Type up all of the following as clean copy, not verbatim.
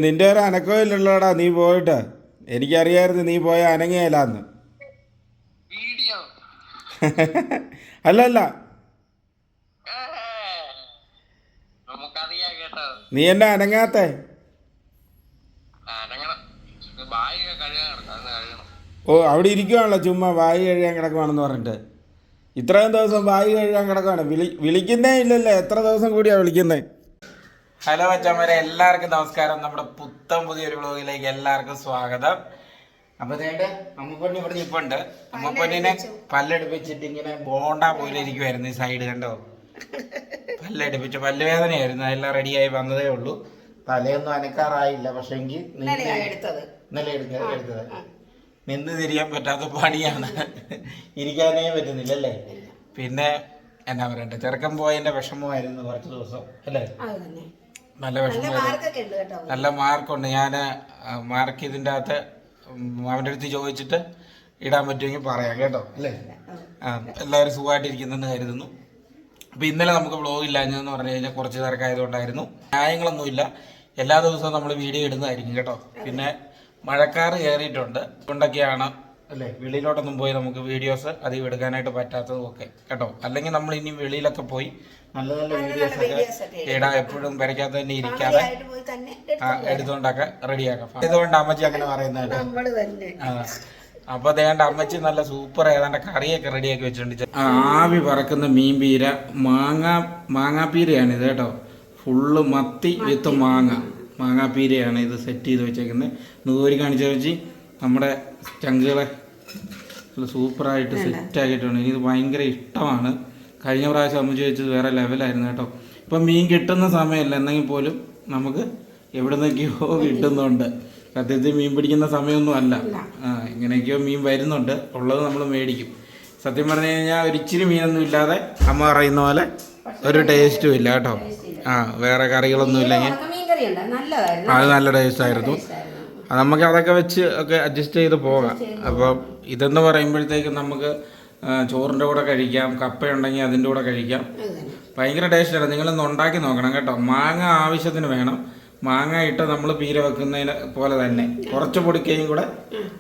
നിന്റെ ഒരു അനക്കമില്ലല്ലോടാ നീ പോയിട്ട്. എനിക്കറിയായിരുന്നു നീ പോയ അനങ്ങിയല്ലാന്ന്. അല്ലല്ല, നീ എന്നെ അനങ്ങാത്തേ. ഓ, അവിടെ ഇരിക്കുവാണല്ലോ ചുമ്മാ വായി കഴുകാൻ കിടക്കുവാണെന്ന് പറഞ്ഞിട്ട്. ഇത്രയും ദിവസം വായി കഴുകാൻ കിടക്കുവാണ്. വിളിക്കുന്നേ ഇല്ലല്ലേ? എത്ര ദിവസം കൂടിയാ വിളിക്കുന്നേ? ഹലോ മച്ചാന്മാരെ, എല്ലാവർക്കും നമസ്കാരം. നമ്മുടെ പുതിയൊരു വ്ളോഗിലേക്ക് എല്ലാവർക്കും സ്വാഗതം. അപ്പൊ നേട്ട് അമ്മപ്പൊണ്ണി ഇവിടെ നിൽപ്പുണ്ട്. അമ്മപ്പൊന്നിനെ പല്ലെടുപ്പിച്ചിട്ട് ഇങ്ങനെ ബോണ്ട പോലെ ഇരിക്കുവായിരുന്നു ഈ സൈഡ്. കണ്ടോ? പല്ലെടുപ്പിച്ച് പല്ലുവേദനയായിരുന്നു. അതെല്ലാം റെഡിയായി വന്നതേ ഉള്ളൂ. തലയൊന്നും അനക്കാറായില്ല. പക്ഷെ എങ്കിൽ ഇന്നലെ എടുത്തത് നിന്ന് തിരിയാൻ പറ്റാത്ത പണിയാണ്. ഇരിക്കാനേ പറ്റുന്നില്ല അല്ലേ? പിന്നെ എന്നാ പറയട്ടെ, ചെറുക്കൻ പോയതിന്റെ വിഷമമായിരുന്നു കുറച്ച് ദിവസം അല്ലേ? നല്ല വിഷമമായിരുന്നു. നല്ല മാർക്കുണ്ട്. ഞാൻ മാർക്ക് ഇതിൻ്റെ അകത്ത് അവൻ്റെ അടുത്ത് ചോദിച്ചിട്ട് ഇടാൻ പറ്റുമെങ്കിൽ പറയാം കേട്ടോ അല്ലേ? എല്ലാവരും സുഖമായിട്ടിരിക്കുന്നെന്ന് കരുതുന്നു. അപ്പോൾ ഇന്നലെ നമുക്ക് വ്ളോഗ് ഇല്ലാഞ്ഞെന്ന് പറഞ്ഞു കഴിഞ്ഞാൽ കുറച്ച് തിരക്കായതുകൊണ്ടായിരുന്നു. ന്യായങ്ങളൊന്നുമില്ല, എല്ലാ ദിവസവും നമ്മൾ വീഡിയോ ഇടുന്നതായിരിക്കും കേട്ടോ. പിന്നെ മഴക്കാറ് കയറിയിട്ടുണ്ട്, അതുകൊണ്ടൊക്കെയാണ് അല്ലേ വെളിയിലോട്ടൊന്നും പോയി നമുക്ക് വീഡിയോസ് അധികം എടുക്കാനായിട്ട് പറ്റാത്തതും ഒക്കെ കേട്ടോ. അല്ലെങ്കിൽ നമ്മൾ ഇനി വെളിയിലൊക്കെ പോയി നല്ല നല്ല വീഡിയോസൊക്കെ ഇടാം. എപ്പോഴും പെരയ്ക്കകത്ത് തന്നെ ഇരിക്കാതെ എടുത്തുകൊണ്ടൊക്കെ റെഡിയാക്കാം. ഇതുകൊണ്ട് അമ്മച്ചി അങ്ങനെ പറയുന്നത്. അപ്പൊ അതേണ്ട അമ്മച്ചി നല്ല സൂപ്പർ ഏതാണ്ട് കറിയൊക്കെ റെഡിയാക്കി വെച്ചിട്ടുണ്ട്. ആവി പറക്കുന്ന മീൻ പീര, മാങ്ങാപ്പീരയാണ് ഇത് കേട്ടോ. ഫുള്ള് മത്തി വിത്ത് മാങ്ങാപ്പീരയാണ് ഇത് സെറ്റ് ചെയ്ത് വെച്ചേക്കുന്നത്. നൂരി കാണിച്ച വെച്ച് നമ്മുടെ ചങ്കുകളെ സൂപ്പറായിട്ട് സെറ്റാക്കിയിട്ടുണ്ട്. എനിക്കിത് ഭയങ്കര ഇഷ്ടമാണ്. കഴിഞ്ഞ പ്രാവശ്യം അമ്മച്ചി വെച്ചത് വേറെ ലെവലായിരുന്നു കേട്ടോ. ഇപ്പം മീൻ കിട്ടുന്ന സമയമല്ല, എന്നെങ്കിൽ പോലും നമുക്ക് എവിടെ നിന്നൊക്കെയോ കിട്ടുന്നുണ്ട്. സത്യത്തിൽ മീൻ പിടിക്കുന്ന സമയമൊന്നും അല്ല. ഇങ്ങനെയൊക്കെയോ മീൻ വരുന്നുണ്ട്, ഉള്ളത് നമ്മൾ മേടിക്കും. സത്യം പറഞ്ഞു കഴിഞ്ഞാൽ ഒരിച്ചിരി മീനൊന്നും ഇല്ലാതെ അമ്മ പറയുന്ന പോലെ ഒരു ടേസ്റ്റും ഇല്ല കേട്ടോ. വേറെ കറികളൊന്നും ഇല്ലെങ്കിൽ അത് നല്ല ടേസ്റ്റായിരുന്നു. നമുക്ക് അതൊക്കെ വെച്ച് ഒക്കെ അഡ്ജസ്റ്റ് ചെയ്ത് പോകാം. അപ്പം ഇതെന്ന് പറയുമ്പോഴത്തേക്കും നമുക്ക് ചോറിൻ്റെ കൂടെ കഴിക്കാം, കപ്പയുണ്ടെങ്കിൽ അതിൻ്റെ കൂടെ കഴിക്കാം. ഭയങ്കര ടേസ്റ്റാണ്. നിങ്ങളൊന്ന് ഉണ്ടാക്കി നോക്കണം കേട്ടോ. മാങ്ങ ആവശ്യത്തിന് വേണം. മാങ്ങ ഇട്ട് നമ്മൾ പീര വെക്കുന്നതിന് പോലെ തന്നെ കുറച്ച് പൊടിക്കയും കൂടെ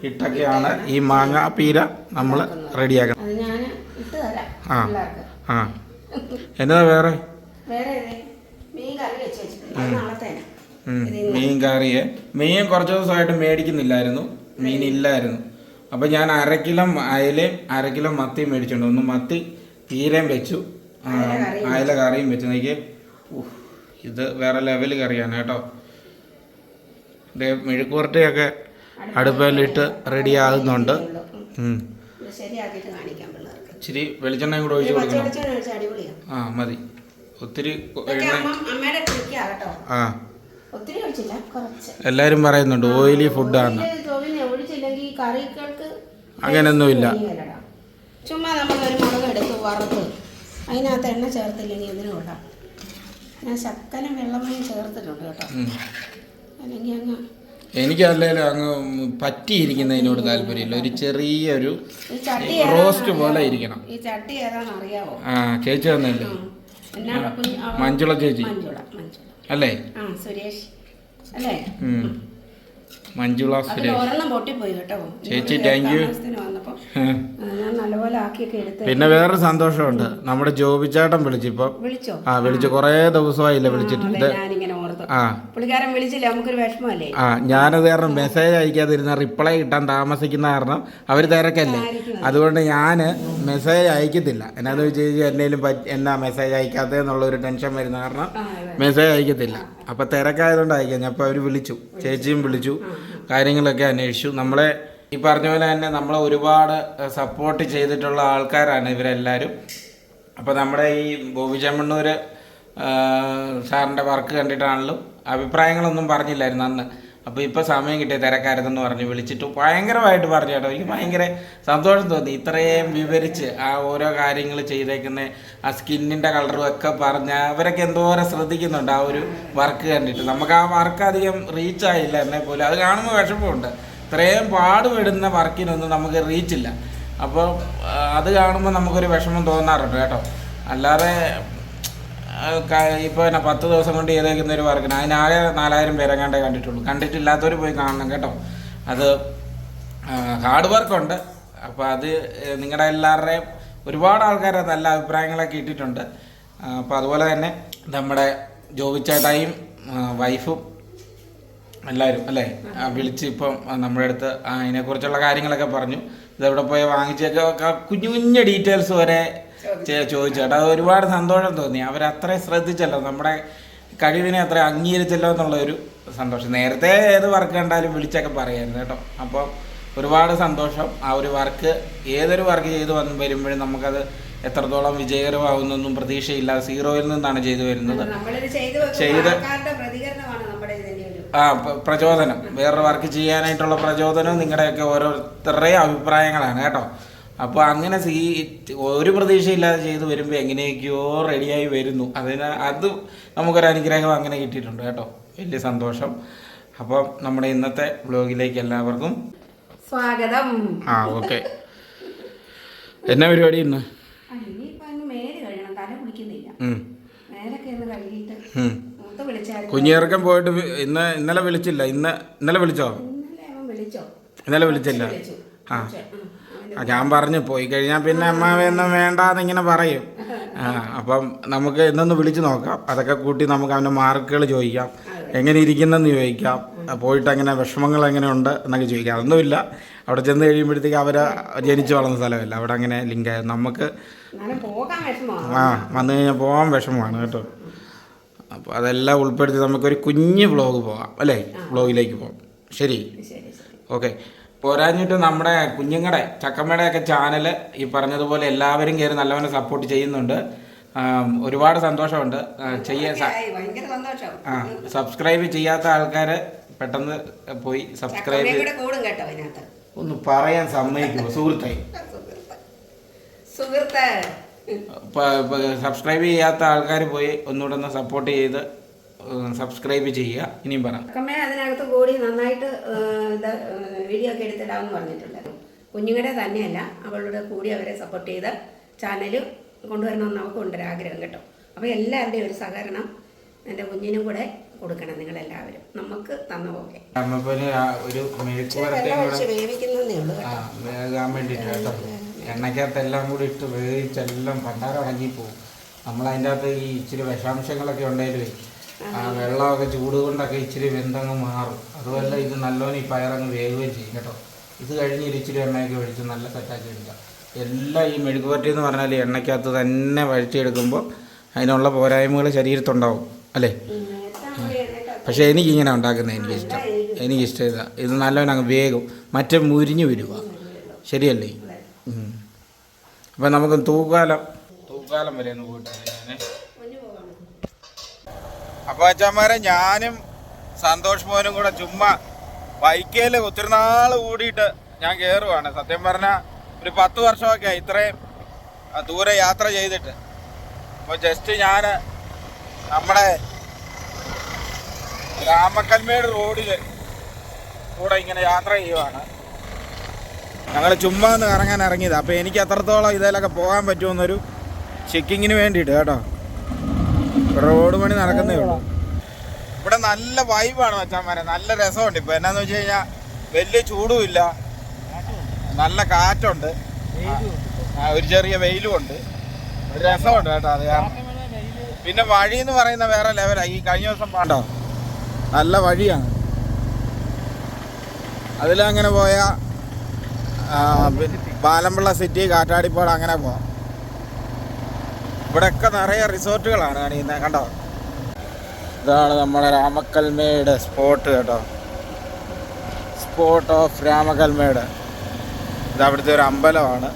ഇട്ടൊക്കെയാണ് ഈ മാങ്ങ പീര നമ്മൾ റെഡിയാക്കുന്നത്. എന്നതാ വേറെ മീൻ കറിയെ മീൻ കുറച്ച് ദിവസമായിട്ട് മേടിക്കുന്നില്ലായിരുന്നു, മീനില്ലായിരുന്നു. അപ്പം ഞാൻ 1/2 കിലോ അയലയും 1/2 കിലോ മത്തിയും മേടിച്ചിട്ടുണ്ട്. ഒന്ന് മത്തി പീരയും വെച്ചു, അയല കറിയും വെച്ചു. നോക്കിയേ, ഇത് വേറെ ലെവൽ കറിയാണ് കേട്ടോ. ഇത് മെഴുക്കുവരട്ടിയൊക്കെ അടുപ്പിലിട്ട് റെഡി ആകുന്നുണ്ട്. ഇച്ചിരി വെളിച്ചെണ്ണയും കൂടെ ഒഴിച്ച് കൊടുക്കണം. മതി, ഒത്തിരി എല്ലാരും പറയുന്നുണ്ട് ഓയിലി ഫുഡാണ്. അങ്ങനെയൊന്നുമില്ല. ചുമ്മാ നമ്മളൊരു മുളക് എടുത്ത് വറുത്ത് അതിനകത്ത് എണ്ണ ചേർത്തില്ലെങ്കിൽ ഇതിന് കൊള്ളാം. ഞാൻ ശക്കനും വെള്ളമയും ചേർത്തിട്ടുണ്ട് കേട്ടോ. അല്ലെങ്കിൽ അങ്ങ് എനിക്കല്ലേലും അങ്ങ് പറ്റിയിരിക്കുന്നതിനോട് താല്പര്യമില്ല. ഒരു ചെറിയൊരു റോസ്റ്റ് പോലെ ഇരിക്കണം. ഈ ചട്ടി ഏതാണെന്ന് അറിയാവോ? ചേച്ചി തന്നല്ലേ, മഞ്ജുള ചേച്ചി അല്ലേ? സുരേഷ് അല്ലേ? മഞ്ജുള സുരേഷ് ഒരെണ്ണം പൊട്ടിപ്പോയി കേട്ടോ ചേച്ചി. Thank you. ഞാൻ നല്ലപോലെ ആക്കിയൊക്കെ എടുത്ത്. പിന്നെ വേറൊരു സന്തോഷമുണ്ട്, നമ്മുടെ ജോബിച്ചാട്ടൻ വിളിച്ചിപ്പോ. വിളിച്ചു കുറേ ദിവസമായില്ല വിളിച്ചിട്ടുണ്ട്. പുള്ളിക്കാരൻ വിളിച്ചില്ല, നമുക്കൊരു വിഷമല്ലേ. ഞാനത് കാരണം മെസ്സേജ് അയക്കാതിരുന്ന റിപ്ലൈ കിട്ടാൻ താമസിക്കുന്ന കാരണം അവർ തിരക്കല്ലേ, അതുകൊണ്ട് ഞാൻ മെസ്സേജ് അയക്കത്തില്ല. എന്നാന്ന് വെച്ച് കഴിഞ്ഞാൽ എന്നേലും എന്നാ മെസ്സേജ് അയക്കാത്തതെന്നുള്ള ഒരു ടെൻഷൻ വരുന്ന കാരണം മെസ്സേജ് അയക്കത്തില്ല. അപ്പം തിരക്കായതുകൊണ്ട് അയക്കാം. അപ്പോൾ അവർ വിളിച്ചു, ചേച്ചിയും വിളിച്ചു, കാര്യങ്ങളൊക്കെ അന്വേഷിച്ചു. നമ്മളെ ഈ പറഞ്ഞ പോലെ തന്നെ നമ്മളെ ഒരുപാട് സപ്പോർട്ട് ചെയ്തിട്ടുള്ള ആൾക്കാരാണ് ഇവരെല്ലാവരും. അപ്പോൾ നമ്മുടെ ഈ ബോബി ചെമ്മണ്ണൂർ സാറിൻ്റെ വർക്ക് കണ്ടിട്ടാണെങ്കിലും അഭിപ്രായങ്ങളൊന്നും പറഞ്ഞില്ലായിരുന്നു അന്ന്. അപ്പോൾ ഇപ്പോൾ സമയം കിട്ടിയ തിരക്കാരെന്ന് പറഞ്ഞ് വിളിച്ചിട്ട് ഭയങ്കരമായിട്ട് പറഞ്ഞു കേട്ടോ. എനിക്ക് ഭയങ്കര സന്തോഷം തോന്നി. ഇത്രയും വിവരിച്ച് ആ ഓരോ കാര്യങ്ങൾ ചെയ്തേക്കുന്ന ആ സ്കിന്നിൻ്റെ കളറും ഒക്കെ പറഞ്ഞ് അവരൊക്കെ എന്തോരം ശ്രദ്ധിക്കുന്നുണ്ട് ആ ഒരു വർക്ക് കണ്ടിട്ട്. നമുക്ക് ആ വർക്ക് അധികം റീച്ചായില്ല എന്നെ പോലും. അത് കാണുമ്പോൾ വിഷമമുണ്ട്. ഇത്രയും പാടുപെടുന്ന വർക്കിനൊന്നും നമുക്ക് റീച്ചില്ല. അപ്പോൾ അത് കാണുമ്പോൾ നമുക്കൊരു വിഷമം തോന്നാറുണ്ട് കേട്ടോ. അല്ലാതെ ഇപ്പോൾ തന്നെ 10 ദിവസം കൊണ്ട് ചെയ്തേക്കുന്ന ഒരു വർക്കിന് അതിനാകെ 4000 പേരെങ്ങാണ്ടേ കണ്ടിട്ടുള്ളൂ. കണ്ടിട്ടില്ലാത്തവർ പോയി കാണണം കേട്ടോ. അത് ഹാർഡ് വർക്കുണ്ട്. അപ്പോൾ അത് നിങ്ങളുടെ എല്ലാവരുടെയും ഒരുപാട് ആൾക്കാർ നല്ല അഭിപ്രായങ്ങളൊക്കെ ഇട്ടിട്ടുണ്ട്. അപ്പോൾ അതുപോലെ തന്നെ നമ്മുടെ ജോബിച്ചേട്ടായും വൈഫും എല്ലാവരും അല്ലേ വിളിച്ച് ഇപ്പം നമ്മുടെ അടുത്ത് അതിനെക്കുറിച്ചുള്ള കാര്യങ്ങളൊക്കെ പറഞ്ഞു. ഇതെവിടെ പോയി വാങ്ങിച്ചൊക്കെ കുഞ്ഞു കുഞ്ഞു ഡീറ്റെയിൽസ് വരെ ചോദിച്ചേട്ടാ. അത് ഒരുപാട് സന്തോഷം തോന്നി. അവരത്രയും ശ്രദ്ധിച്ചല്ലോ, നമ്മുടെ കഴിവിനെ അത്ര അംഗീകരിച്ചല്ലോ എന്നുള്ളൊരു സന്തോഷം. നേരത്തെ ഏത് വർക്ക് കണ്ടാലും വിളിച്ചൊക്കെ പറയായിരുന്നു കേട്ടോ. അപ്പോൾ ഒരുപാട് സന്തോഷം. ആ ഒരു വർക്ക് ഏതൊരു വർക്ക് ചെയ്ത് വരുമ്പോഴും നമുക്കത് എത്രത്തോളം വിജയകരമാവുന്നൊന്നും പ്രതീക്ഷയില്ല. സീറോയിൽ നിന്നാണ് ചെയ്തു വരുന്നത്. ചെയ്ത് പ്രചോദനം, വേറൊരു വർക്ക് ചെയ്യാനായിട്ടുള്ള പ്രചോദനം നിങ്ങളുടെയൊക്കെ ഓരോരുത്തരുടെയും അഭിപ്രായങ്ങളാണ് കേട്ടോ. അപ്പോൾ അങ്ങനെ ഒരു പ്രതീക്ഷയില്ലാതെ ചെയ്ത് വരുമ്പോൾ എങ്ങനെയൊക്കെയോ റെഡിയായി വരുന്നു. അത് നമുക്കൊരു അനുഗ്രഹം അങ്ങനെ കിട്ടിയിട്ടുണ്ട് കേട്ടോ. വലിയ സന്തോഷം. അപ്പം നമ്മുടെ ഇന്നത്തെ വ്ലോഗിലേക്ക് എല്ലാവർക്കും സ്വാഗതം. ഓക്കെ. എന്നാ പരിപാടി ഇന്ന്? കുഞ്ഞിറക്കം പോയിട്ട് ഇന്നലെ വിളിച്ചില്ല. ഇന്നലെ വിളിച്ചോ? ഇന്നലെ വിളിച്ചില്ല. ഞാൻ പറഞ്ഞു പോയി കഴിഞ്ഞാൽ പിന്നെ അമ്മാവൊന്നും വേണ്ടാന്നിങ്ങനെ പറയും. അപ്പം നമുക്ക് ഇന്നൊന്ന് വിളിച്ച് നോക്കാം. അതൊക്കെ കൂട്ടി നമുക്ക് അവൻ്റെ മാർക്കുകൾ ചോദിക്കാം, എങ്ങനെ ഇരിക്കുന്നെന്ന് ചോദിക്കാം, പോയിട്ട് അങ്ങനെ വിഷമങ്ങൾ എങ്ങനെയുണ്ട് എന്നൊക്കെ ചോദിക്കാം. അതൊന്നുമില്ല. അവിടെ ചെന്ന് കഴിയുമ്പോഴത്തേക്ക് അവർ ജനിച്ചു വളർന്ന സ്ഥലമല്ല, അവിടെ അങ്ങനെ ലിങ്കായത്. നമുക്ക് വന്നു കഴിഞ്ഞാൽ പോകാൻ വിഷമമാണ് കേട്ടോ. അപ്പോൾ അതെല്ലാം ഉൾപ്പെടുത്തി നമുക്കൊരു കുഞ്ഞ് വ്ളോഗ് പോകാം അല്ലേ? വ്ളോഗിലേക്ക് പോകാം. ശരി, ഓക്കെ. പോരാഞ്ഞിട്ട് നമ്മുടെ കുഞ്ഞുങ്ങളുടെ ചക്കമ്മയുടെയൊക്കെ ചാനൽ ഈ പറഞ്ഞതുപോലെ എല്ലാവരും കയറി നല്ലവണ്ണം സപ്പോർട്ട് ചെയ്യുന്നുണ്ട്. ഒരുപാട് സന്തോഷമുണ്ട്. സബ്സ്ക്രൈബ് ചെയ്യാത്ത ആൾക്കാർ പെട്ടെന്ന് പോയി സബ്സ്ക്രൈബ് ഒന്ന് പറയാൻ സമ്മതിക്കുമോ സുഹൃത്തായി? സബ്സ്ക്രൈബ് ചെയ്യാത്ത ആൾക്കാർ പോയി ഒന്നുകൂടെ ഒന്ന് സപ്പോർട്ട് ചെയ്ത് സബ്സ്ക്രൈബ് ചെയ്യുക. ഇനിയും പറയാം. അതിനകത്ത് കൂടി നന്നായിട്ട് വീഡിയോ ഒക്കെ എടുത്തിടാമെന്ന് പറഞ്ഞിട്ടുണ്ടായിരുന്നു. കുഞ്ഞുങ്ങളുടെ തന്നെയല്ല, അവളുടെ കൂടി അവരെ സപ്പോർട്ട് ചെയ്ത് ചാനൽ കൊണ്ടുവരണമെന്ന് നമുക്കുണ്ടൊരു ആഗ്രഹം കേട്ടോ. അപ്പോൾ എല്ലാവരുടെയും ഒരു സഹകരണം എൻ്റെ കുഞ്ഞിനും കൂടെ കൊടുക്കണം നിങ്ങളെല്ലാവരും. നമുക്ക് തന്ന പോലെ ഒരു വേകാൻ വേണ്ടിയിട്ട് കേട്ടോ. എണ്ണയ്ക്കകത്ത് എല്ലാം കൂടി ഇട്ട് വേവിച്ചെല്ലാം പണ്ടാരം അടങ്ങിപ്പോവും. നമ്മളതിൻ്റെ അകത്ത് ഈ ഇച്ചിരി വിഷാംശങ്ങളൊക്കെ ഉണ്ടെങ്കിൽ വെള്ളമൊക്കെ ചൂട് കൊണ്ടൊക്കെ ഇച്ചിരി വെന്തങ്ങ് മാറും. അതുമല്ല ഇത് നല്ലോണം ഈ പയറങ്ങ് വേകുകയും ചെയ്യും കേട്ടോ. ഇത് കഴിഞ്ഞ് ഇച്ചിരി എണ്ണയൊക്കെ ഒഴിച്ച് നല്ല സെറ്റാക്കി എടുക്കാം. എല്ലാം ഈ മെഴുകുപുരട്ടി എന്ന് പറഞ്ഞാൽ എണ്ണയ്ക്കകത്ത് തന്നെ വഴറ്റിയെടുക്കുമ്പോൾ അതിനുള്ള പോരായ്മകൾ ശരീരത്തുണ്ടാവും അല്ലേ? പക്ഷേ എനിക്കിങ്ങനെ ഉണ്ടാക്കുന്നത് എനിക്കിഷ്ടം ഇതാ. ഇത് നല്ലോണം അങ്ങ് വേഗം മറ്റേ മുരിഞ്ഞു വരിക. ശരിയല്ലേ? അപ്പം നമുക്ക് തൂക്കാലം വരെ ഒന്ന് പോയിട്ട് അപ്പോൾ അച്ഛന്മാരെ ഞാനും സന്തോഷ് മോനും കൂടെ ചുമ്മാ ബൈക്കേൽ ഒത്തിരി നാൾ കൂടിയിട്ട് ഞാൻ കയറുവാണ്. സത്യം പറഞ്ഞാൽ ഒരു 10 വർഷമൊക്കെ ആയി ഇത്രയും ദൂരെ യാത്ര ചെയ്തിട്ട്. അപ്പോൾ ജസ്റ്റ് ഞാൻ നമ്മുടെ രാമക്കൽമേട് റോഡിൽ കൂടെ ഇങ്ങനെ യാത്ര ചെയ്യുവാണ്. ഞങ്ങൾ ചുമ്മാ ഒന്ന് കറങ്ങാൻ ഇറങ്ങിയത്. അപ്പോൾ എനിക്ക് എത്രത്തോളം ഇതിലൊക്കെ പോകാൻ പറ്റുമെന്നൊരു ചെക്കിങ്ങിന് വേണ്ടിയിട്ട് കേട്ടോ. റോഡ് പണി നടക്കുന്നേ ഉള്ളൂ. ഇവിടെ നല്ല വൈബാണ് മച്ചാന്മാരെ, നല്ല രസമുണ്ട്. ഇപ്പോൾ എന്നാന്ന് വെച്ച് കഴിഞ്ഞാൽ വലിയ ചൂടുമില്ല, നല്ല കാറ്റുണ്ട്, ഒരു ചെറിയ വെയിലും ഉണ്ട്, ഒരു രസമുണ്ട് കേട്ടോ. അത് കാരണം പിന്നെ വഴി എന്ന് പറയുന്ന വേറെ ലെവലാണ്. ഈ കഴിഞ്ഞ ദിവസം പാണ്ടോ നല്ല വഴിയാണ്. അതിലങ്ങനെ പോയാൽ പാലമ്പിള്ള സിറ്റി, കാറ്റാടിപ്പാട് അങ്ങനെ പോവാം. ഇവിടെയൊക്കെ നിറയെ റിസോർട്ടുകളാണ് കാണിക്കുന്നത് കണ്ടോ. ഇതാണ് നമ്മുടെ രാമക്കൽമേട് സ്പോട്ട് കേട്ടോ. Spot of Ramakkalmedu. ഇത് അവിടുത്തെ ഒരു അമ്പലമാണ്.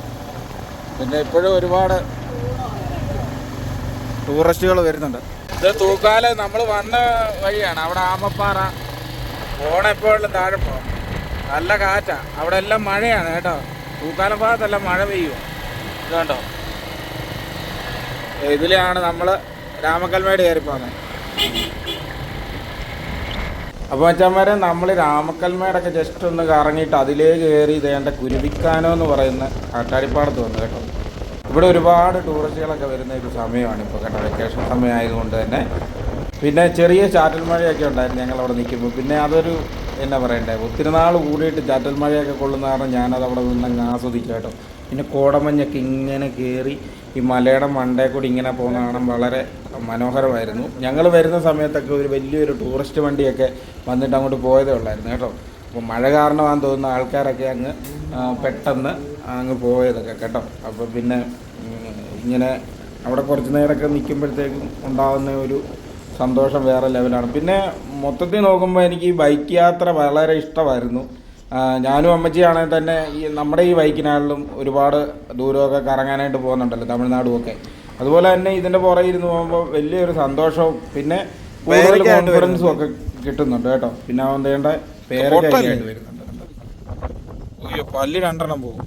പിന്നെ ഇപ്പോഴും ഒരുപാട് ടൂറിസ്റ്റുകൾ വരുന്നുണ്ട്. ഇത് തൂക്കാല് നമ്മൾ വന്ന വഴിയാണ്. അവിടെ ആമപ്പാറ ഓണെപ്പോഴും താഴെ പോകാം. നല്ല കാറ്റാണ്. അവിടെ എല്ലാം മഴയാണ് കേട്ടോ. തൂക്കാലം ഭാഗത്തെല്ലാം മഴ പെയ്യുമോ. ഇത് കണ്ടോ, ഇതിലാണ് നമ്മൾ രാമക്കൽമേട് കയറി പോകുന്നത്. അപ്പോൾ അച്ഛന്മാരെ നമ്മൾ രാമക്കൽമേടൊക്കെ ജസ്റ്റ് ഒന്ന് കറങ്ങിയിട്ട് അതിലേക്ക് കയറി ഇതേണ്ട കുരുവിക്കാനോ എന്ന് പറയുന്ന കാട്ടാടിപ്പാടത്ത് വന്നു കേട്ടോ. ഇവിടെ ഒരുപാട് ടൂറിസ്റ്റുകളൊക്കെ വരുന്ന ഒരു സമയമാണ് ഇപ്പോൾ കേട്ടോ, വെക്കേഷൻ സമയമായതുകൊണ്ട് തന്നെ. പിന്നെ ചെറിയ ചാറ്റൽ മഴയൊക്കെ ഉണ്ടായിരുന്നു ഞങ്ങളവിടെ നിൽക്കുമ്പോൾ. പിന്നെ അതൊരു എന്നാ പറയണ്ടേ, ഒത്തിരി നാൾ കൂടിയിട്ട് ചാറ്റൽ മഴയൊക്കെ കൊള്ളുന്ന കാരണം ഞാനത് അവിടെ നിന്നങ്ങ് ആസ്വദിക്കും കേട്ടോ. പിന്നെ കോടമഞ്ഞൊക്കെ ഇങ്ങനെ കയറി ഈ മലയുടെ മണ്ടയിൽ കൂടി ഇങ്ങനെ പോകുന്ന കാണാൻ വളരെ മനോഹരമായിരുന്നു. ഞങ്ങൾ വരുന്ന സമയത്തൊക്കെ ഒരു വലിയൊരു ടൂറിസ്റ്റ് വണ്ടിയൊക്കെ വന്നിട്ട് അങ്ങോട്ട് പോയതേ ഉള്ളായിരുന്നു കേട്ടോ. അപ്പോൾ മഴ കാരണമാണെന്ന് തോന്നുന്ന ആൾക്കാരൊക്കെ അങ്ങ് പെട്ടെന്ന് അങ്ങ് പോയതൊക്കെ കേട്ടോ. അപ്പോൾ പിന്നെ ഇങ്ങനെ അവിടെ കുറച്ച് നേരമൊക്കെ നിൽക്കുമ്പോഴത്തേക്കും ഉണ്ടാകുന്ന ഒരു സന്തോഷം വേറെ ലെവലാണ്. പിന്നെ മൊത്തത്തിൽ നോക്കുമ്പോൾ എനിക്ക് ഈ ബൈക്ക് യാത്ര വളരെ ഇഷ്ടമായിരുന്നു. ഞാനും അമ്മച്ചിയാണെങ്കിൽ തന്നെ നമ്മുടെ ഈ ബൈക്കിനാളിലും ഒരുപാട് ദൂരമൊക്കെ കറങ്ങാനായിട്ട് പോകുന്നുണ്ടല്ലോ, തമിഴ്നാടുമൊക്കെ. അതുപോലെ തന്നെ ഇതിൻ്റെ പുറകെ ഇരുന്ന് പോകുമ്പോൾ വലിയൊരു സന്തോഷവും പിന്നെ കൂടുതൽ കോൺഫിഡൻസും ഒക്കെ കിട്ടുന്നുണ്ട് കേട്ടോ. പിന്നെ അവൻ വേണ്ട പേരൊക്കെ ആയിട്ട് വരുന്നുണ്ട്. അയ്യോ, പല്ല് 2 പോകും.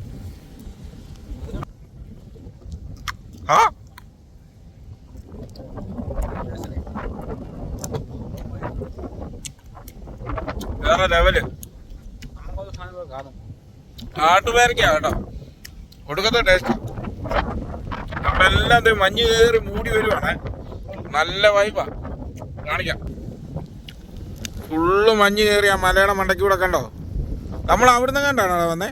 വേറെ ലെവല് നാട്ടുപേരൊക്കെയാ കേട്ടോ, ഒടുക്കത്തെ ടേസ്റ്റ്. അവിടെ എല്ലാം മഞ്ഞ് കയറി മൂടി വരുവാണ്, നല്ല വൈബാ. കാണിക്കാം, ഫുള്ള് മഞ്ഞ് കയറി ആ മലയുടെ മണ്ടയ്ക്ക് കൂടെ കണ്ടോ. നമ്മൾ അവിടുന്ന് കണ്ടാണോ വന്നേ?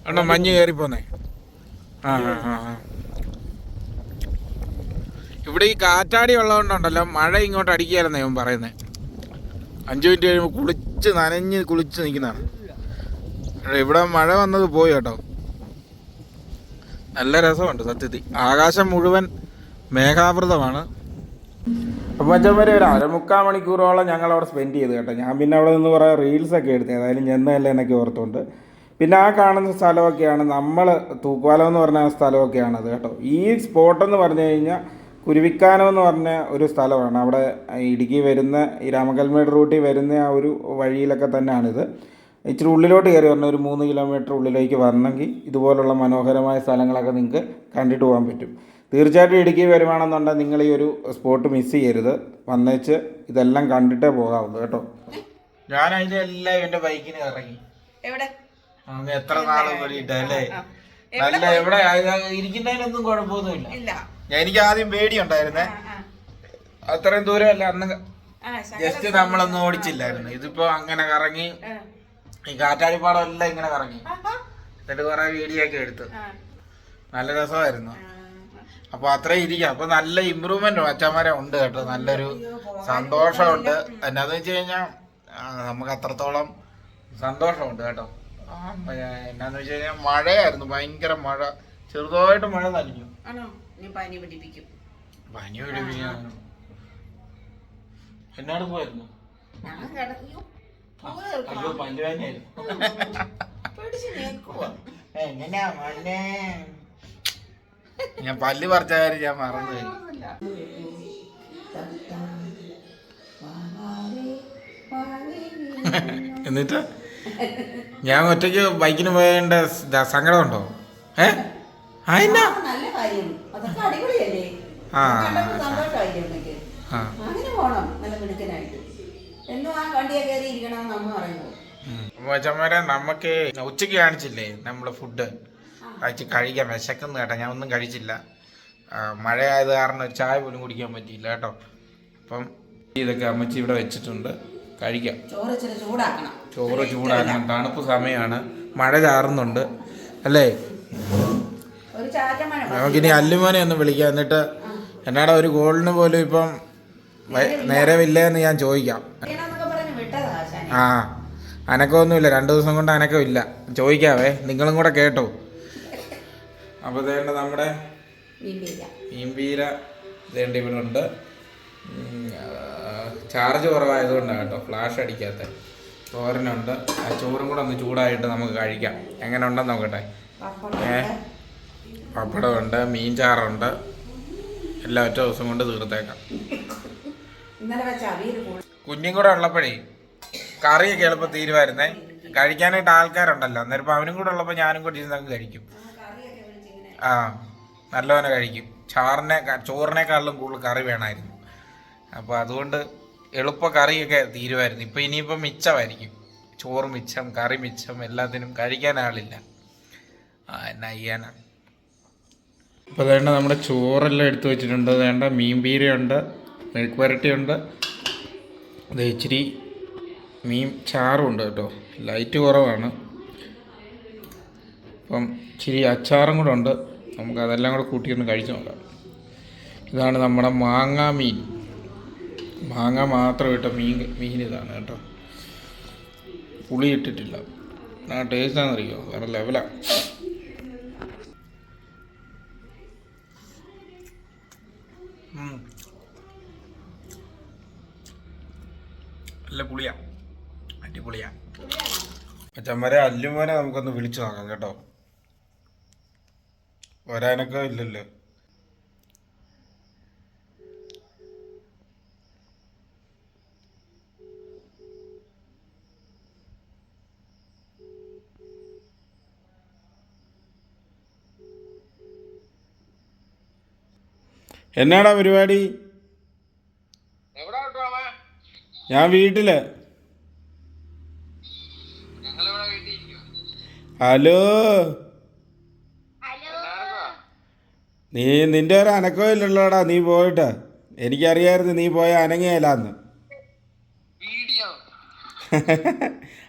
കണ്ടോ മഞ്ഞ് കയറി പോന്നേ. ആ ആ ആ ഇവിടെ ഈ കാറ്റാടി ഉള്ളതുകൊണ്ടുണ്ടല്ലോ മഴ ഇങ്ങോട്ട് അടിക്കുകയായിരുന്നേ ഇവൻ പറയുന്നത്. 5 മിനിറ്റ് കഴിയുമ്പോൾ നനഞ്ഞ് കുളിച്ച് നിൽക്കുന്നതാണ്. ഇവിടെ മഴ വന്നത് പോയി കേട്ടോ. നല്ല രസമുണ്ട് സത്യത്തിൽ. ആകാശം മുഴുവൻ മേഘാവൃതമാണ്. അപ്പോൾ അച്ഛന്മാരെ ഒരു 1/4 മണിക്കൂറോളം ഞങ്ങൾ അവിടെ സ്പെൻഡ് ചെയ്ത് കേട്ടോ. ഞാൻ പിന്നെ അവിടെ നിന്ന് കുറേ റീൽസൊക്കെ എടുത്തു, ഏതായാലും ചെന്നതല്ലേ എന്നൊക്കെ ഓർത്തുകൊണ്ട്. പിന്നെ ആ കാണുന്ന സ്ഥലമൊക്കെയാണ് നമ്മൾ തൂക്കുപാലം എന്ന് പറഞ്ഞ സ്ഥലമൊക്കെയാണത് കേട്ടോ. ഈ സ്പോട്ടെന്ന് പറഞ്ഞു കഴിഞ്ഞാൽ കുരുവിക്കാനം എന്ന് പറഞ്ഞ ഒരു സ്ഥലമാണ്. അവിടെ ഇടുക്കി വരുന്ന ഈ രാമക്കൽമേട് റൂട്ടിൽ വരുന്ന ആ ഒരു വഴിയിലൊക്കെ തന്നെയാണിത്. ഇച്ചിരി ഉള്ളിലോട്ട് കയറി പറഞ്ഞാൽ ഒരു 3 കിലോമീറ്റർ ഉള്ളിലേക്ക് വരണമെങ്കിൽ ഇതുപോലുള്ള മനോഹരമായ സ്ഥലങ്ങളൊക്കെ നിങ്ങൾക്ക് കണ്ടിട്ട് പോകാൻ പറ്റും. തീർച്ചയായിട്ടും ഇടുക്കി വരുവാണെന്നുണ്ടെങ്കിൽ നിങ്ങൾ ഈ ഒരു സ്പോട്ട് മിസ് ചെയ്യരുത്. വന്നേച്ച് ഇതെല്ലാം കണ്ടിട്ടേ പോകാവുള്ളൂ കേട്ടോ. ഞാൻ അതിൻ്റെ എല്ലാം എൻ്റെ ബൈക്കിന് ഇറങ്ങി. എവിടെ അങ്ങ് എത്ര നാൾ കൂടിയിട്ടല്ലേ. നല്ല എവിടെ ഇരിക്കുന്നതിനൊന്നും കുഴപ്പമൊന്നുമില്ല. എനിക്ക് ആദ്യം പേടിയുണ്ടായിരുന്നേ, അത്രയും ദൂരമല്ല അന്ന് ജസ്റ്റ് നമ്മളൊന്നും ഓടിച്ചില്ലായിരുന്നു. ഇതിപ്പോ അങ്ങനെ കറങ്ങി ഈ കാറ്റാടിപ്പാടം എല്ലാം ഇങ്ങനെ കറങ്ങി എന്നിട്ട് കുറെ വീഡിയോ ഒക്കെ എടുത്തു. നല്ല രസമായിരുന്നു. അപ്പൊ അത്രയും ഇരിക്കാം. അപ്പൊ നല്ല ഇമ്പ്രൂവ്മെന്റ് അച്ഛന്മാരെ ഉണ്ട് കേട്ടോ. നല്ലൊരു സന്തോഷമുണ്ട്. എന്നാന്ന് വെച്ച് കഴിഞ്ഞാൽ നമുക്ക് അത്രത്തോളം സന്തോഷമുണ്ട് കേട്ടോ. എന്നാന്ന് വെച്ച് കഴിഞ്ഞാൽ മഴയായിരുന്നു, ഭയങ്കര മഴ. ചെറുതായിട്ട് മഴ നനഞ്ഞു. പനി പിടിപ്പിക്കും. പനി പിടിപ്പിക്കാൻ എന്നാട് പോയിരുന്നു? അയ്യോ പല്ലുവേനായിരുന്നു. എങ്ങനെയാ മണ്ണേ, ഞാൻ പല്ല് പറിച്ച കാര്യം ഞാൻ മറന്നു. എന്നിട്ട് ഞാൻ ഒറ്റയ്ക്ക് ബൈക്കിന് പോയേണ്ട സങ്കടമുണ്ടോ? നല്ല കാര്യം, അതൊക്കെ അടിപൊളിയല്ലേ. അങ്ങനെ പോണം നല്ല മിടുക്കനായിട്ട്. എന്നും ആ വണ്ടിയെ കയറി ഇരിക്കണം നമ്മ പറയുമ്പോൾ. ചമ്മരെ നമുക്ക് ഉച്ചയ്ക്ക് കാണിച്ചില്ലേ നമ്മള് ഫുഡ് കഴിക്കാൻ വിശക്കുന്നു കേട്ടോ. ഞാൻ ഒന്നും കഴിച്ചില്ല, മഴയായത് കാരണം ഒരു ചായ പോലും കുടിക്കാൻ പറ്റിയില്ല കേട്ടോ. അപ്പം ഇതൊക്കെ അമ്മച്ചി ഇവിടെ വെച്ചിട്ടുണ്ട്, കഴിക്കാം. ചോറ് ചൂടാക്കണം, തണുപ്പ് സമയമാണ്, മഴ ചാറുന്നുണ്ട് അല്ലേ. നമുക്കിനി അല്ലുമോനെ ഒന്ന് വിളിക്കാം, എന്നിട്ട് എന്നാടാ ഒരു ഗോളിന് പോലും ഇപ്പം നേരമില്ലേ എന്ന് ഞാൻ ചോദിക്കാം. ആ അനക്കമൊന്നുമില്ല, 2 ദിവസം കൊണ്ട് അനക്കമില്ല. ചോദിക്കാവേ, നിങ്ങളും കൂടെ കേട്ടോ. അപ്പോൾ ഇതേണ്ട നമ്മുടെ മീൻപീര ഇതേണ്ട ഇവിടെ ഉണ്ട്. ചാർജ് കുറവായതുകൊണ്ടാണ് കേട്ടോ ഫ്ലാഷ് അടിക്കാത്ത. തോരനുണ്ട്. ആ ചോറും കൂടെ ഒന്ന് ചൂടായിട്ട് നമുക്ക് കഴിക്കാം. എങ്ങനെ ഉണ്ടെന്ന് നോക്കട്ടെ. പപ്പടമുണ്ട്, മീൻ ചാറുണ്ട്, എല്ലാം ഒറ്റ ദിവസം കൊണ്ട് തീർത്തേക്കാം. കുഞ്ഞും കൂടെ ഉള്ളപ്പോഴേ കറിയൊക്കെ എളുപ്പം തീരുമായിരുന്നേ. കഴിക്കാനായിട്ട് ആൾക്കാരുണ്ടല്ലോ, അന്നേരം ഇപ്പം അവനും കൂടെ ഉള്ളപ്പോൾ ഞാനും കൂടി ഇരുന്നങ്ങ് കഴിക്കും. ആ നല്ലവനെ കഴിക്കും. ചോറിനേക്കാളിലും കൂടുതൽ കറി വേണമായിരുന്നു. അപ്പോൾ അതുകൊണ്ട് എളുപ്പം കറിയൊക്കെ തീരുമായിരുന്നു. ഇപ്പം ഇനിയിപ്പം മിച്ചമായിരിക്കും. ചോറ് മിച്ചം, കറി മിച്ചം, എല്ലാത്തിനും കഴിക്കാൻ ആളില്ല. എന്നാ ചെയ്യാനാ. അപ്പോൾ വേണ്ട നമ്മുടെ ചോറെല്ലാം എടുത്തു വെച്ചിട്ടുണ്ട്. വേണ്ട മീൻ പീരയുണ്ട്, മെഴുക്ക് പുരട്ടിയുണ്ട്, അത് ഇച്ചിരി മീൻ ചാറും ഉണ്ട് കേട്ടോ. ലൈറ്റ് കുറവാണ്. അപ്പം ഇച്ചിരി അച്ചാറും കൂടെ ഉണ്ട്. നമുക്കതെല്ലാം കൂടെ കൂട്ടിയൊന്ന് കഴിച്ച് നോക്കാം. ഇതാണ് നമ്മുടെ മാങ്ങാ മീൻ. മാങ്ങ മാത്രം ഇട്ട മീൻ ഇതാണ് കേട്ടോ. പുളി ഇട്ടിട്ടില്ല. ആ ടേസ്റ്റാണെന്നറിയോ, വേറെ ലെവലാണ്. നല്ല പുളിയാ, അടിപൊളിയാ. അച്ഛന്മാരെ അല്ലുമോനെ നമുക്കൊന്ന് വിളിച്ചു നോക്കാം കേട്ടോ. വരാനൊക്കെ ഇല്ലല്ലോ. എന്നാടാ പരിപാടി? ഞാൻ വീട്ടില്. ഹലോ, നിന്റെ ഒരു അനക്കോ ഇല്ലല്ലോടാ നീ പോയിട്ട്. എനിക്കറിയായിരുന്നു നീ പോയ അനങ്ങിയല്ലാന്ന്.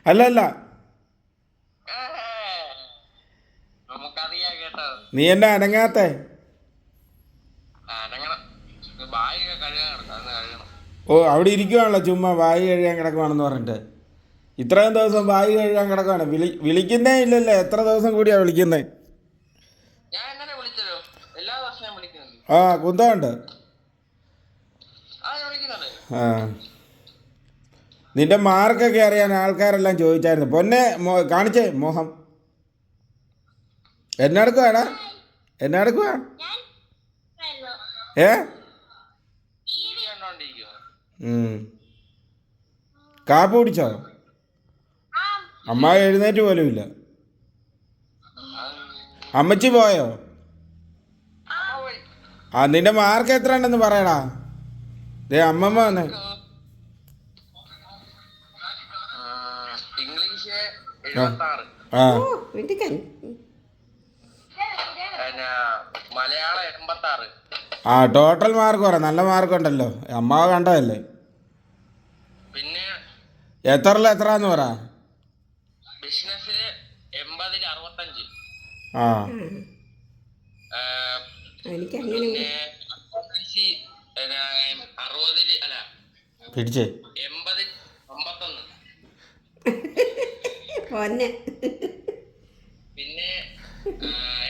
അല്ലല്ല, നീ എന്നെ അനങ്ങാത്തേ? ഓ, അവിടെ ഇരിക്കുവാണല്ലോ ചുമ്മാ വായി കഴുകാൻ കിടക്കുവാണെന്ന് പറഞ്ഞിട്ട്. ഇത്രയും ദിവസം വായി കഴുകാൻ കിടക്കുവാണ്. വിളിക്കുന്നേ ഇല്ലല്ലോ. എത്ര ദിവസം കൂടിയാ വിളിക്കുന്നേ? ആ, കുന്തമുണ്ട്. ആ, നിന്റെ മാർക്കൊക്കെ അറിയാൻ ആൾക്കാരെല്ലാം ചോദിച്ചായിരുന്നു. പൊന്നെ കാണിച്ചേ മോഹം. എന്നെടുക്കുവാടാ? എന്നെടുക്കുവാ? ഏ, കാപ്പ് കുടിച്ചോ? അമ്മ എഴുന്നേറ്റ് പോലും ഇല്ല. അമ്മച്ചി പോയോ? ആ, നിന്റെ മാർക്ക് എത്ര ഉണ്ടെന്ന് പറയടാ. ദേ അമ്മമ്മ വന്നേ. ആ, ആ, ടോട്ടൽ മാർക്ക് പറ. നല്ല മാർക്കുണ്ടല്ലോ, അമ്മ കണ്ടതല്ലേ. പിന്നെ എത്രല്ല എത്രാന്ന് പറ. ബിസിനസ്സില് 80-ൽ 65. ആ, പിന്നെ അക്കൗണ്ടൻസി 60-ൽ അല്ല പിടിച്ചേ 80-ൽ 51. പിന്നെ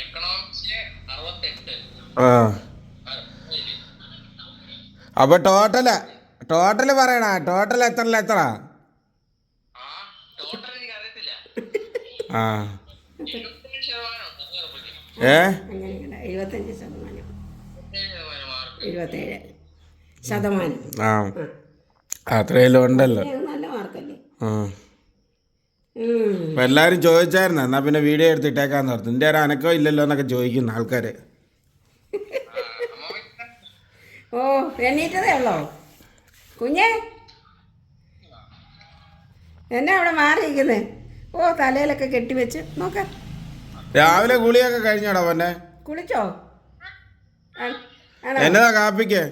എക്കണോമിക്സില് 68. ആ, അപ്പൊ ടോട്ടല് പറയണ. ടോട്ടൽ എത്രല്ല എത്ര? ആ ടോട്ടൽ എനിക്ക് അറിയത്തില്ല. ആ, 75% ഏ, 77%. ആ, അത്രയെല്ലാം ഉണ്ടല്ലോ. നല്ല മാർക്കല്ലേ. ആ, അപ്പം എല്ലാവരും ചോദിച്ചായിരുന്നു, എന്നാൽ പിന്നെ വീഡിയോ എടുത്തിട്ടേക്കാന്ന് പറഞ്ഞു. നിൻ്റെ ഒരു അനക്കം ഇല്ലല്ലോ എന്നൊക്കെ ചോദിക്കുന്നു ആൾക്കാർ. ഓ, എണ്ണീറ്റതേ ഉള്ളോ കുഞ്ഞേ? എന്നാ അവിടെ മാറിയിരിക്കുന്നേ? ഓ, തലയിലൊക്കെ കെട്ടിവെച്ച് നോക്ക. രാവിലെ കുളിയൊക്കെ കഴിഞ്ഞോടാ പൊന്നെ? കുളിച്ചോ? എന്നതാ കാപ്പിക്ക്?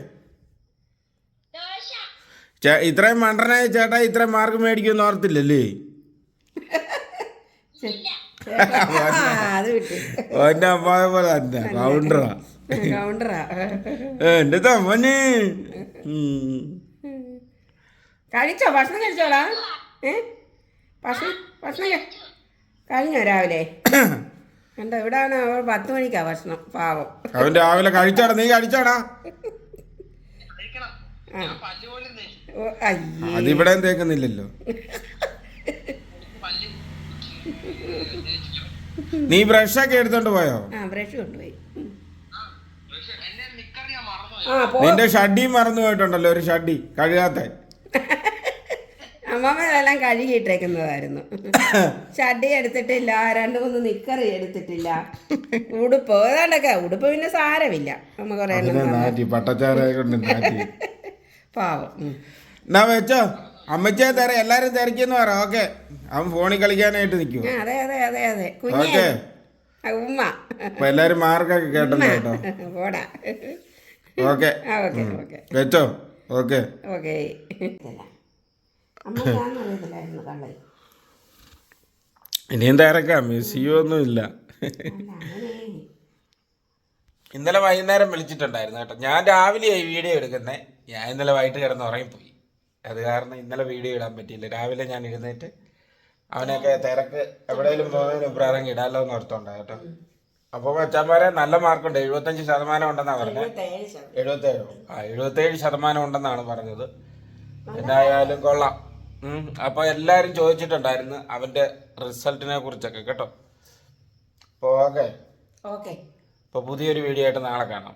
ഇത്രയും മണ്ടനായ ചേട്ടാ ഇത്രയും മാർക്ക് മേടിക്കുമെന്ന് ഓർത്തില്ലല്ലേ? അത് വിട്ടു. ഓൻ്റെ അമ്മായ പോലെ തന്നെ കൗണ്ടറാ. എൻ്റെ തമ്മന്. കഴിച്ചോ? ഭക്ഷണം കഴിച്ചോടാ? ഭക്ഷണം കഴിഞ്ഞോ രാവിലെ? കണ്ടോ, ഇവിടാണ് അവൾ 10 മണിക്കാ ഭക്ഷണം. പാവം അവൻ രാവിലെ കഴിച്ചോടാ. നീ കഴിച്ചോടാ? അതിവിടെ തേക്കുന്നില്ലല്ലോ. നീ ബ്രഷൊക്കെ എടുത്തോണ്ട് പോയോ? ആ, ബ്രഷ് കൊണ്ടുപോയി. നിന്റെ ഷഡ്ഡിയും മറന്നു പോയിട്ടുണ്ടല്ലോ, ഒരു ഷഡ്ഡി കഴുകാത്ത. അമ്മമ്മതെല്ലാം കഴുകിയിട്ടേക്കുന്നതായിരുന്നു. ഷഡ്ഡി എടുത്തിട്ടില്ല, 2-3 നിക്കറി എടുത്തിട്ടില്ല, ഉടുപ്പ് ഏതാണ്ടൊക്കെ. ഉടുപ്പ് പിന്നെ സാരമില്ല, നമ്മ കൊറേ പട്ടച്ചാറ കൊണ്ട് പാവം. എന്നാ വെച്ചോ, അമ്മച്ചേ തരാം. എല്ലാരും തിരക്കിയെന്ന് പറ. ഓക്കെ, അവൻ ഫോണിൽ കളിക്കാനായിട്ട് നിൽക്കുവോ? അതെ അതെ അതെ അതെ. ഓക്കെ, ഉമ്മ അപ്പൊ എല്ലാരും മാർക്കൊക്കെ കേട്ടല്ലോ കേട്ടോ. പോടാ. ഓക്കെ ആ ഓക്കെ ഓക്കെ വെച്ചോ. Okay okay. അമ്മ ഞാൻ അറിയത്തില്ലായിരുന്നു കള്ളി. ഇനിയും തിരക്കാം, മിസ് ഒന്നുമില്ല. അല്ല അങ്ങനെ ഇന്നലെ വൈകുന്നേരം വിളിച്ചിട്ടുണ്ടായിരുന്നു കേട്ടോ. ഞാൻ രാവിലെയായി വീഡിയോ എടുക്കുന്നത്. ഞാൻ ഇന്നലെ വൈകിട്ട് കിടന്ന് ഉറങ്ങിപ്പോയി. അത് കാരണം ഇന്നലെ വീഡിയോ ഇടാൻ പറ്റിയില്ല. രാവിലെ ഞാൻ എഴുന്നേറ്റ് അവനൊക്കെ തിരക്ക് എവിടെയെങ്കിലും പോകുന്നതിന് ഇപ്രാറങ്ങി ഇടാമല്ലോ എന്ന് ഓർത്തോണ്ടാ കേട്ടോ. അപ്പോൾ മച്ചാന്മാരെ നല്ല മാർക്കുണ്ട്, 75% ഉണ്ടെന്നാണ് പറഞ്ഞത്. 77 77% ഉണ്ടെന്നാണ് പറഞ്ഞത്. എന്തായാലും കൊള്ളാം. അപ്പോൾ എല്ലാവരും ചോദിച്ചിട്ടുണ്ടായിരുന്നു അവൻ്റെ റിസൾട്ടിനെ കുറിച്ചൊക്കെ കേട്ടോ. അപ്പോൾ ഓക്കെ. ഓക്കെ. അപ്പോൾ പുതിയൊരു വീഡിയോ ആയിട്ട് നാളെ കാണാം.